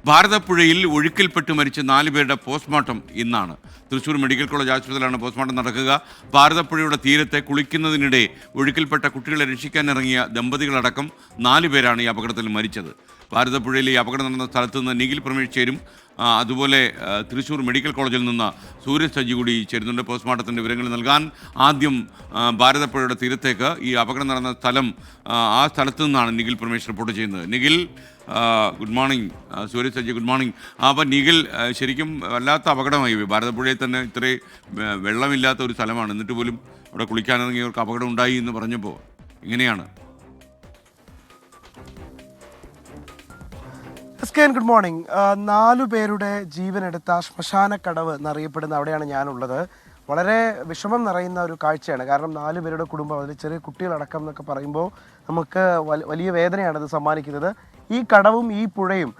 ഭാരതപ്പുഴയിൽ ഒഴുക്കിൽപ്പെട്ട് മരിച്ച 4 പേരുടെ പോസ്റ്റ്മോർട്ടം ഇന്നാണ്. തൃശൂർ മെഡിക്കൽ കോളേജ് ആശുപത്രിയിലാണ് പോസ്റ്റ്മോർട്ടം നടക്കുക. ഭാരതപ്പുഴയുടെ തീരത്തെ കുളിക്കുന്നതിനിടെ ഒഴുക്കിൽപ്പെട്ട കുട്ടികളെ രക്ഷിക്കാനിറങ്ങിയ ദമ്പതികളടക്കം 4 പേരാണ് ഈ അപകടത്തിൽ മരിച്ചത്. ഭാരതപ്പുഴയിൽ ഈ അപകടം നടന്ന സ്ഥലത്ത് നിന്ന് നിഖിൽ പ്രമേഷ് ചേരും. അതുപോലെ തൃശൂർ മെഡിക്കൽ കോളേജിൽ നിന്ന് സൂരജ് സജ്ജി കൂടി ചേരുന്നുണ്ട് പോസ്റ്റ്മോർട്ടത്തിൻ്റെ വിവരങ്ങൾ നൽകാൻ. ആദ്യം ഭാരതപ്പുഴയുടെ തീരത്തേക്ക് ഈ അപകടം നടന്ന സ്ഥലം, ആ സ്ഥലത്തു നിന്നാണ് നിഖിൽ പ്രമേഷ് റിപ്പോർട്ട് ചെയ്യുന്നത്. Nikhil, good morning. Suraj Sajji, good morning. അപ്പോൾ നിഖിൽ, ശരിക്കും വല്ലാത്ത അപകടമായി. ഭാരതപ്പുഴയിൽ തന്നെ ഇത്രയും വെള്ളമില്ലാത്ത ഒരു സ്ഥലമാണ്, എന്നിട്ട് പോലും അവിടെ കുളിക്കാനിറങ്ങിയവർക്ക് അപകടം ഉണ്ടായി എന്ന് പറഞ്ഞപ്പോൾ ഇങ്ങനെയാണ്. Good morning. 4 പേരുടെ ജീവനെടുത്ത ശ്മശാനക്കടവ് എന്നറിയപ്പെടുന്ന അവിടെയാണ് ഞാനുള്ളത്. വളരെ വിഷമം നിറയുന്ന ഒരു കാഴ്ചയാണ്. കാരണം 4 പേരുടെ കുടുംബം, അതിൽ ചെറിയ കുട്ടികളടക്കം എന്നൊക്കെ പറയുമ്പോൾ നമുക്ക് വലിയ വേദനയാണ് അത് സമ്മാനിക്കുന്നത്. ഈ കടവും ഈ പുഴയും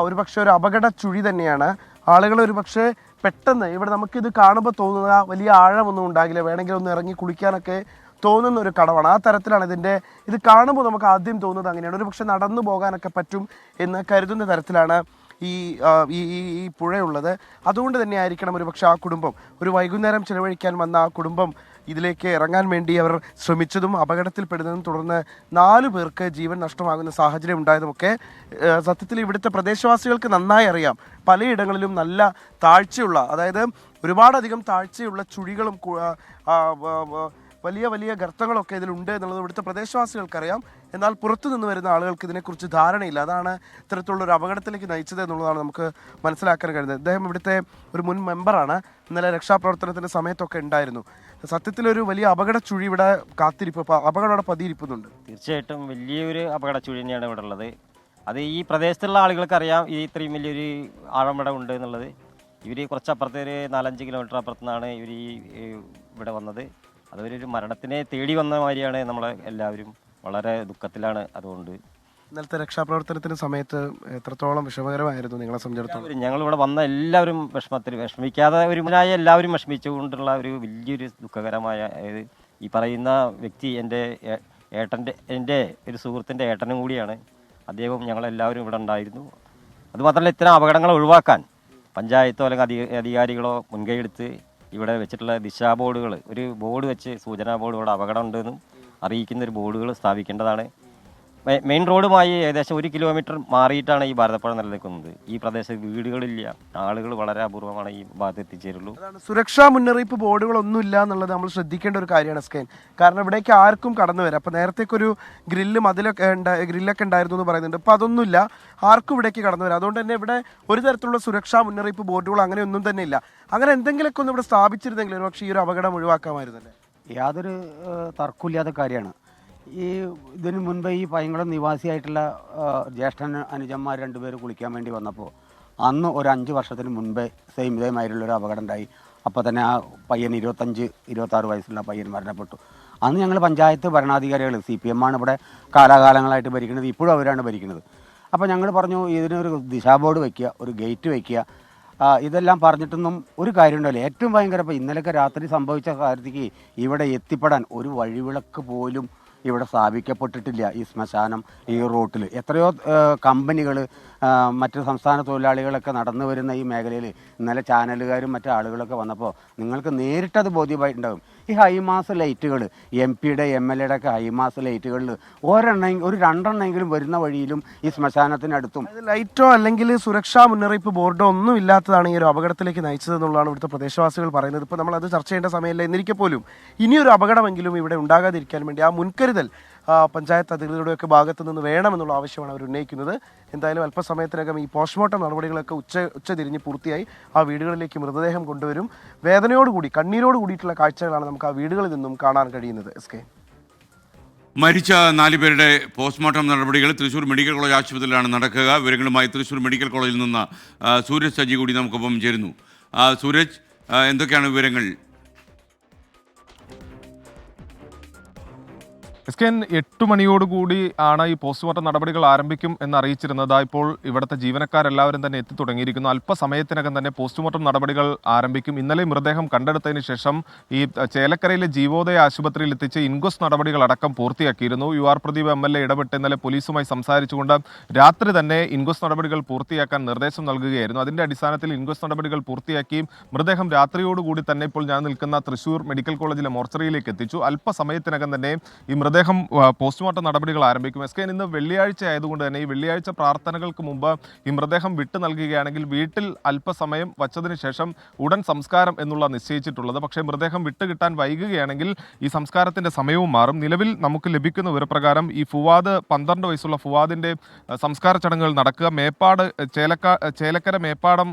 ഒരുപക്ഷെ ഒരു അപകട ചുഴി തന്നെയാണ്. ആളുകൾ ഒരുപക്ഷെ പെട്ടെന്ന് ഇവിടെ നമുക്കിത് കാണുമ്പോൾ തോന്നുന്ന വലിയ ആഴമൊന്നും ഉണ്ടാകില്ല, വേണമെങ്കിൽ ഒന്ന് ഇറങ്ങി കുളിക്കാനൊക്കെ തോന്നുന്ന ഒരു കടവാണ്. ആ തരത്തിലാണ് ഇത് കാണുമ്പോൾ നമുക്ക് ആദ്യം തോന്നുന്നത് അങ്ങനെയാണ്. ഒരു പക്ഷെ നടന്നു പോകാനൊക്കെ പറ്റും എന്ന് കരുതുന്ന തരത്തിലാണ് ഈ പുഴയുള്ളത്. അതുകൊണ്ട് തന്നെ ആയിരിക്കണം ഒരു പക്ഷെ ആ കുടുംബം, ഒരു വൈകുന്നേരം ചിലവഴിക്കാൻ വന്ന ആ കുടുംബം ഇതിലേക്ക് ഇറങ്ങാൻ വേണ്ടി അവർ ശ്രമിച്ചതും അപകടത്തിൽപ്പെടുന്നതും തുടർന്ന് 4 പേർക്ക് ജീവൻ നഷ്ടമാകുന്ന സാഹചര്യം ഉണ്ടായതുമൊക്കെ സത്യത്തിൽ ഇവിടുത്തെ പ്രദേശവാസികൾക്ക് നന്നായി അറിയാം. പലയിടങ്ങളിലും നല്ല താഴ്ചയുള്ള, അതായത് ഒരുപാടധികം താഴ്ചയുള്ള ചുഴികളും വലിയ വലിയ ഗർത്തങ്ങളൊക്കെ ഇതിലുണ്ട് എന്നുള്ളത് ഇവിടുത്തെ പ്രദേശവാസികൾക്കറിയാം. എന്നാൽ പുറത്തു നിന്ന് വരുന്ന ആളുകൾക്ക് ഇതിനെക്കുറിച്ച് ധാരണയില്ല. അതാണ് ഇത്തരത്തിലുള്ളൊരു അപകടത്തിലേക്ക് നയിച്ചത് എന്നുള്ളതാണ് നമുക്ക് മനസ്സിലാക്കാൻ കഴിയുന്നത്. അദ്ദേഹം ഇവിടുത്തെ ഒരു മുൻ മെമ്പറാണ്. ഇന്നലെ രക്ഷാപ്രവർത്തനത്തിൻ്റെ സമയത്തൊക്കെ ഉണ്ടായിരുന്നു. സത്യത്തിലൊരു വലിയ അപകട ചുഴി ഇവിടെ കാത്തിരിപ്പ്, അപകടം അവിടെ പതിയിരിക്കുന്നുണ്ട്. തീർച്ചയായിട്ടും വലിയൊരു അപകട ചുഴി തന്നെയാണ് ഇവിടെ ഉള്ളത്. അത് ഈ പ്രദേശത്തുള്ള ആളുകൾക്കറിയാം ഈ ഇത്രയും വലിയൊരു ആഴമട ഉണ്ട് എന്നുള്ളത്. ഇവർ കുറച്ചപ്പുറത്തെ ഒരു 4-5 കിലോമീറ്റർ അപ്പുറത്തു നിന്നാണ് ഇവർ ഇവിടെ വന്നത്. അതൊരു മരണത്തിനെ തേടി വന്ന മാതിരിയാണ്. നമ്മളെ എല്ലാവരും വളരെ ദുഃഖത്തിലാണ്. അതുകൊണ്ട് ഇന്നലത്തെ രക്ഷാപ്രവർത്തനത്തിന് സമയത്ത് എത്രത്തോളം വിഷമകരമായിരുന്നു നിങ്ങളെ സംബന്ധിച്ചിടത്തോളം? ഞങ്ങളിവിടെ വന്ന എല്ലാവരും വിഷമിക്കാതെ ഒരു മുനായ എല്ലാവരും വിഷമിച്ചുകൊണ്ടുള്ള ഒരു വലിയൊരു ദുഃഖകരമായ, ഈ പറയുന്ന വ്യക്തി എൻ്റെ ഒരു സുഹൃത്തിൻ്റെ ഏട്ടനും കൂടിയാണ്. അദ്ദേഹവും ഞങ്ങളെല്ലാവരും ഇവിടെ ഉണ്ടായിരുന്നു. അതുമാത്രമല്ല, ഇത്തരം അപകടങ്ങൾ ഒഴിവാക്കാൻ പഞ്ചായത്തോ അല്ലെങ്കിൽ അധികാരികളോ മുൻകൈയെടുത്ത് ഇവിടെ വെച്ചിട്ടുള്ള ദിശാ ബോർഡുകൾ, ഒരു ബോർഡ് വെച്ച് സൂചനാ ബോർഡ്, ഇവിടെ അപകടം ഉണ്ടെന്നും അറിയിക്കുന്ന ഒരു ബോർഡുകൾ സ്ഥാപിക്കേണ്ടതാണ്. മെയിൻ റോഡുമായി ഏകദേശം 1 കിലോമീറ്റർ മാറിയിട്ടാണ് ഈ ഭാരതപ്പുഴ നിലനിൽക്കുന്നത്. ഈ പ്രദേശത്ത് വീടുകളില്ല, ആളുകൾ വളരെ അപൂർവമാണ് ഈ ഭാഗത്ത് എത്തിച്ചേരുള്ളൂ. സുരക്ഷാ മുന്നറിയിപ്പ് ബോർഡുകളൊന്നും ഇല്ല എന്നുള്ളത് നമ്മൾ ശ്രദ്ധിക്കേണ്ട ഒരു കാര്യമാണ് സ്കൈൻ. കാരണം ഇവിടേക്ക് ആർക്കും കടന്നു വരാം. അപ്പോൾ നേരത്തേക്കൊരു ഗ്രില്ലൊക്കെ ഉണ്ടായിരുന്നു എന്ന് പറയുന്നുണ്ട്. അപ്പോൾ അതൊന്നുമില്ല, ആർക്കും ഇവിടേക്ക് കടന്നു വരാം. അതുകൊണ്ട് തന്നെ ഇവിടെ ഒരു തരത്തിലുള്ള സുരക്ഷാ മുന്നറിയിപ്പ് ബോർഡുകൾ അങ്ങനെ ഒന്നും തന്നെ ഇല്ല. അങ്ങനെ എന്തെങ്കിലുമൊക്കെ ഒന്ന് ഇവിടെ സ്ഥാപിച്ചിരുന്നെങ്കിൽ ഒരു പക്ഷേ ഈ ഒരു അപകടം ഒഴിവാക്കാമായിരുന്നല്ലേ? യാതൊരു തർക്കമില്ലാത്ത കാര്യമാണ്. ഇതിനു മുൻപ് ഈ പൈങ്കുളം നിവാസിയായിട്ടുള്ള ജ്യേഷ്ഠൻ അനുജന്മാർ 2 പേര് കുളിക്കാൻ വേണ്ടി വന്നപ്പോൾ അന്ന് ഒരു 5 വർഷത്തിന് മുൻപേ ഇതേമാതിരിയുള്ളൊരു അപകടം ഉണ്ടായി. അപ്പോൾ തന്നെ ആ പയ്യൻ 25-26 വയസ്സുള്ള പയ്യൻ മരണപ്പെട്ടു. അന്ന് ഞങ്ങൾ പഞ്ചായത്ത് ഭരണാധികാരികൾ, CPM ആണ് ഇവിടെ കാലാകാലങ്ങളായിട്ട് ഭരിക്കുന്നത്, ഇപ്പോഴും അവരാണ് ഭരിക്കുന്നത്. അപ്പോൾ ഞങ്ങൾ പറഞ്ഞു ഇതിനൊരു ദിശാ ബോർഡ് വയ്ക്കുക, ഒരു ഗേറ്റ് വയ്ക്കുക. ഇതെല്ലാം പറഞ്ഞിട്ടൊന്നും ഒരു കാര്യം ഉണ്ടാവില്ല. ഏറ്റവും ഭയങ്കര, ഇപ്പോൾ ഇന്നലെയൊക്കെ രാത്രി സംഭവിച്ച കാര്യത്തേക്ക് ഇവിടെ എത്തിപ്പെടാൻ ഒരു വഴിവിളക്ക് പോലും ഇവിടെ സ്ഥാപിക്കപ്പെട്ടിട്ടില്ല. ഈ ശ്മശാനം, ഈ റൂട്ടിൽ എത്രയോ കമ്പനികൾ, മറ്റ് സംസ്ഥാന തൊഴിലാളികളൊക്കെ നടന്നു വരുന്ന ഈ മേഖലയിൽ ഇന്നലെ ചാനലുകാരും മറ്റു ആളുകളൊക്കെ വന്നപ്പോൾ നിങ്ങൾക്ക് നേരിട്ടത് ബോധ്യമായിട്ടുണ്ടാകും. ഈ ഹൈമാസ് ലൈറ്റുകൾ, MP-യുടെ MLA-യുടെ ഒക്കെ ഹൈമാസ് ലൈറ്റുകളിൽ ഒരു 2 വരുന്ന വഴിയിലും ഈ ശ്മശാനത്തിനടുത്തും ലൈറ്റോ അല്ലെങ്കിൽ സുരക്ഷാ മുന്നറിയിപ്പ് ബോർഡോ ഒന്നും ഇല്ലാത്തതാണ് ഈ ഒരു അപകടത്തിലേക്ക് നയിച്ചതെന്നുള്ളതാണ് ഇവിടുത്തെ പ്രദേശവാസികൾ പറയുന്നത്. ഇപ്പോൾ നമ്മൾ അത് ചർച്ച ചെയ്യേണ്ട സമയമില്ല. എന്നിരിക്കെ പോലും ഇനിയൊരു അപകടമെങ്കിലും ഇവിടെ ഉണ്ടാകാതിരിക്കാൻ വേണ്ടി ആ മുൻകരുതൽ പഞ്ചായത്ത് അധികൃതരുടെയൊക്കെ ഭാഗത്തു നിന്ന് വേണമെന്നുള്ള ആവശ്യമാണ് അവർ ഉന്നയിക്കുന്നത്. എന്തായാലും അല്പസമയത്തിനകം ഈ പോസ്റ്റ്മോർട്ടം നടപടികളൊക്കെ ഉച്ചതിരിഞ്ഞ് പൂർത്തിയായി ആ വീടുകളിലേക്ക് മൃതദേഹം കൊണ്ടുവരും. വേദനയോടുകൂടി, കണ്ണീരോട് കൂടിയിട്ടുള്ള കാഴ്ചകളാണ് നമുക്ക് ആ വീടുകളിൽ നിന്നും കാണാൻ കഴിയുന്നത്. മരിച്ച 4 പേരുടെ പോസ്റ്റ്മോർട്ടം നടപടികൾ തൃശൂർ മെഡിക്കൽ കോളേജ് ആശുപത്രിയിലാണ് നടക്കുക. വിവരങ്ങളുമായി തൃശൂർ മെഡിക്കൽ കോളേജിൽ നിന്ന് സൂരജ് സജ്ജി കൂടി നമുക്കൊപ്പം ചേരുന്നു. സൂരജ്, എന്തൊക്കെയാണ് വിവരങ്ങൾ? SKN 8 മണിയോടുകൂടി ആണ് ഈ പോസ്റ്റ്മോർട്ടം നടപടികൾ ആരംഭിക്കും എന്ന് അറിയിച്ചിരുന്നത്. ഇപ്പോൾ ഇവിടുത്തെ ജീവനക്കാരെല്ലാവരും തന്നെ എത്തി തുടങ്ങിയിരിക്കുന്നു. അല്പസമയത്തിനകം തന്നെ പോസ്റ്റ്മോർട്ടം നടപടികൾ ആരംഭിക്കും. ഇന്നലെ മൃതദേഹം കണ്ടെടുത്തതിന് ശേഷം ഈ ചേലക്കരയിലെ ജീവോദയ ആശുപത്രിയിൽ എത്തിച്ച് ഇൻക്വസ്റ്റ് നടപടികൾ അടക്കം പൂർത്തിയാക്കിയിരുന്നു. UR പ്രദീപ് MLA ഇടപെട്ട് ഇന്നലെ പോലീസുമായി സംസാരിച്ചുകൊണ്ട് രാത്രി തന്നെ ഇൻക്വസ്റ്റ് നടപടികൾ പൂർത്തിയാക്കാൻ നിർദ്ദേശം നൽകുകയായിരുന്നു. അതിന്റെ അടിസ്ഥാനത്തിൽ ഇൻക്വസ്റ്റ് നടപടികൾ പൂർത്തിയാക്കി മൃതദേഹം രാത്രിയോടുകൂടി തന്നെ ഇപ്പോൾ ഞാൻ നിൽക്കുന്ന തൃശൂർ മെഡിക്കൽ കോളേജിലെ മോർച്ചറിയിലേക്ക് എത്തിച്ചു. അല്പസമയത്തിനകം തന്നെ ഈ മൃതദേഹം പോസ്റ്റ്മോർട്ടം നടപടികൾ ആരംഭിക്കും. SKN ഇന്ന് വെള്ളിയാഴ്ച ആയതുകൊണ്ട് തന്നെ ഈ വെള്ളിയാഴ്ച പ്രാർത്ഥനകൾക്ക് മുമ്പ് ഈ മൃതദേഹം വിട്ടു നൽകുകയാണെങ്കിൽ വീട്ടിൽ അല്പസമയം വച്ചതിന് ശേഷം ഉടൻ സംസ്കാരം എന്നുള്ള നിശ്ചയിച്ചിട്ടുള്ളത്. പക്ഷേ മൃതദേഹം വിട്ടുകിട്ടാൻ വൈകുകയാണെങ്കിൽ ഈ സംസ്കാരത്തിന്റെ സമയവും മാറും. നിലവിൽ നമുക്ക് ലഭിക്കുന്ന വിവരപ്രകാരം ഈ ഫുവാദ് 12 വയസ്സുള്ള ഫുവാദിന്റെ സംസ്കാര ചടങ്ങുകൾ നടക്കുക മേപ്പാട് ചേലക്കര മേപ്പാടം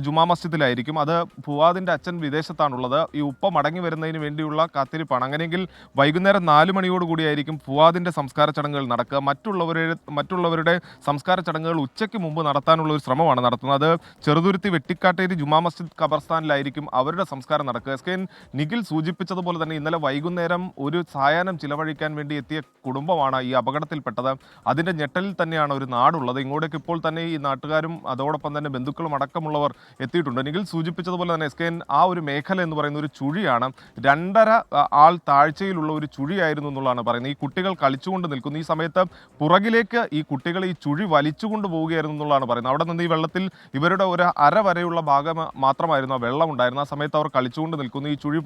ജുമാ മസ്ജിദിലായിരിക്കും. അത് ഫുവാദിന്റെ അച്ഛൻ വിദേശത്താണുള്ളത്. ഈ ഉപ്പ മടങ്ങി വരുന്നതിന് വേണ്ടിയുള്ള കാത്തിരിപ്പാണ്. അങ്ങനെയെങ്കിൽ വൈകുന്നേരം 4 മണിയോടുകൂടിയായിരിക്കും ഫുവാദിന്റെ സംസ്കാര ചടങ്ങുകൾ നടക്കുക. മറ്റുള്ളവരുടെ സംസ്കാര ചടങ്ങുകൾ ഉച്ചയ്ക്ക് മുമ്പ് നടത്താനുള്ള ഒരു ശ്രമമാണ് നടത്തുന്നത്. ചെറുതുരുത്തി വെട്ടിക്കാട്ടേരി ജുമാ മസ്ജിദ് ഖബർസ്ഥാനിലായിരിക്കും അവരുടെ സംസ്കാരം നടക്കുക. SKN നിഖിൽ സൂചിപ്പിച്ചതുപോലെ തന്നെ ഇന്നലെ വൈകുന്നേരം ഒരു സായാഹ്നം ചിലവഴിക്കാൻ വേണ്ടി എത്തിയ കുടുംബമാണ് ഈ അപകടത്തിൽപ്പെട്ടത്. അതിന്റെ ഞെട്ടലിൽ തന്നെയാണ് ഒരു നാടുള്ളത്. ഇങ്ങോട്ടേക്ക് ഇപ്പോൾ തന്നെ ഈ നാട്ടുകാരും അതോടൊപ്പം തന്നെ ബന്ധുക്കളും അടക്കമുള്ളവർ എത്തിയിട്ടുണ്ട്. നിഖിൽ സൂചിപ്പിച്ചതുപോലെ തന്നെ SKN ആ ഒരു മേഖല എന്ന് പറയുന്ന ഒരു ചുഴിയാണ്. 2.5 ആൾ താഴ്ചയിലുള്ള ഒരു ചുഴിയായിരുന്നു എന്നുള്ളതാണ് പറയുന്നത്. ഈ കുട്ടികൾ കളിച്ചുകൊണ്ട് നിൽക്കുന്നു. ഈ സമയത്ത് പുറകിലേക്ക് ഈ കുട്ടികൾ ഈ ചുഴി വലിച്ചുകൊണ്ട് പോവുകയായിരുന്നു എന്നുള്ളതാണ് പറയുന്നത്. അവിടെ നിന്ന് ഈ വെള്ളത്തിൽ ഇവരുടെ ഒരു അര വരെയുള്ള ഭാഗം മാത്രമായിരുന്നു ആ വെള്ളം ഉണ്ടായിരുന്നത്. ആ സമയത്ത് അവർ കളിച്ചുകൊണ്ട് നിൽക്കുന്നു. ഈ ചുഴി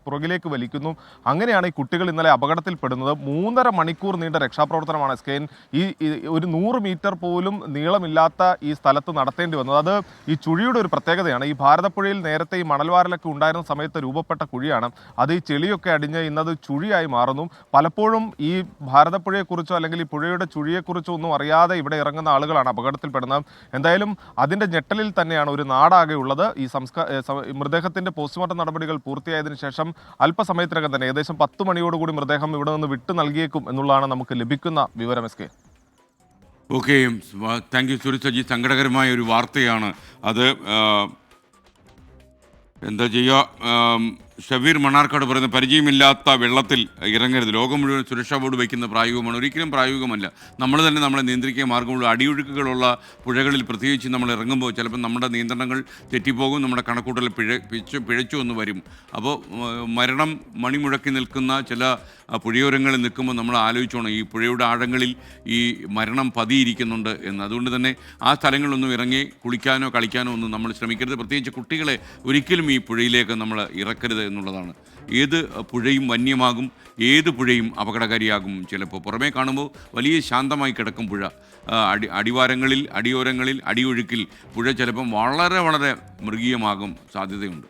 പുറകിലേക്ക് വലിക്കുന്നു. അങ്ങനെയാണ് ഈ കുട്ടികൾ ഇന്നലെ അപകടത്തിൽപ്പെടുന്നത്. 3.5 മണിക്കൂർ നീണ്ട രക്ഷാപ്രവർത്തനമാണ് SKN ഈ ഒരു 100 മീറ്റർ പോലും നീളമില്ലാത്ത ഈ സ്ഥലത്ത് നടത്തേണ്ടി വന്നത്. അത് ഈ ചുഴിയുടെ ഒരു പ്രത്യേകതയാണ്. ഈ ഭാരതപ്പുഴയിൽ നേരത്തെ ഈ മണൽവാരലൊക്കെ ഉണ്ടായിരുന്ന സമയത്ത് രൂപപ്പെട്ട കുഴിയാണ്. അത് ഈ ചെളിയൊക്കെ അടിഞ്ഞ് ഇന്നത് ചുഴിയായി മാറുന്നു. പലപ്പോഴും ഈ ഭാരതപ്പുഴയെക്കുറിച്ചോ അല്ലെങ്കിൽ ഈ പുഴയുടെ ചുഴിയെക്കുറിച്ചോ ഒന്നും അറിയാതെ ഇവിടെ ഇറങ്ങുന്ന ആളുകളാണ് അപകടത്തിൽപ്പെടുന്നത്. എന്തായാലും അതിൻ്റെ ഞെട്ടലിൽ തന്നെയാണ് ഒരു നാടാകെ ഉള്ളത്. ഈ മൃതദേഹത്തിൻ്റെ പോസ്റ്റ്മോർട്ടം നടപടികൾ പൂർത്തിയായതിനു ശേഷം അല്പസമയത്തിനകം തന്നെ ഏകദേശം 10 മണിയോടുകൂടി മൃതദേഹം ഇവിടെ നിന്ന് വിട്ടു നൽകിയേക്കും എന്നുള്ളതാണ് നമുക്ക് ലഭിക്കുന്ന വിവരം. SKN. Okay, thank you Suresh. സങ്കടകരമായ ഒരു വാർത്തയാണ് അത്. എന്താ ചെയ്യുക, ഷബീർ മണ്ണാർക്കാട് പറയുന്ന പരിചയമില്ലാത്ത വെള്ളത്തിൽ ഇറങ്ങരുത്. ലോകം മുഴുവൻ സുരക്ഷാ ബോർഡ് വയ്ക്കുന്ന പ്രായോഗികമാണ്, ഒരിക്കലും പ്രായോഗികമല്ല. നമ്മൾ തന്നെ നമ്മളെ നിയന്ത്രിക്കാൻ മാർഗമുള്ള അടിയൊഴുക്കുകളുള്ള പുഴകളിൽ പ്രത്യേകിച്ച് നമ്മൾ ഇറങ്ങുമ്പോൾ ചിലപ്പോൾ നമ്മുടെ നിയന്ത്രണങ്ങൾ തെറ്റിപ്പോകും, നമ്മുടെ കണക്കൂട്ടൽ പിഴച്ചു എന്ന് വരും. അപ്പോൾ മരണം മണിമുഴക്കി നിൽക്കുന്ന ചില പുഴയോരങ്ങളിൽ നിൽക്കുമ്പോൾ നമ്മൾ ആലോചിച്ചോണം ഈ പുഴയുടെ ആഴങ്ങളിൽ ഈ മരണം പതിയിരിക്കുന്നുണ്ട് എന്ന്. അതുകൊണ്ട് തന്നെ ആ സ്ഥലങ്ങളിലൊന്നും ഇറങ്ങി കുളിക്കാനോ കളിക്കാനോ ഒന്നും നമ്മൾ ശ്രമിക്കരുത്. പ്രത്യേകിച്ച് കുട്ടികളെ ഒരിക്കലും ഈ പുഴയിലേക്ക് നമ്മൾ ഇറക്കരുത് എന്നുള്ളതാണ്. ഏത് പുഴയും വന്യമാകും, ഏത് പുഴയും അപകടകാരിയാകും. ചിലപ്പോൾ പുറമേ കാണുമ്പോൾ വലിയ ശാന്തമായി കിടക്കും പുഴ. അടിവാരങ്ങളിൽ, അടിയോരങ്ങളിൽ, അടിയൊഴുക്കിൽ പുഴ ചിലപ്പം വളരെ വളരെ മൃഗീയമാകും സാധ്യതയുണ്ട്.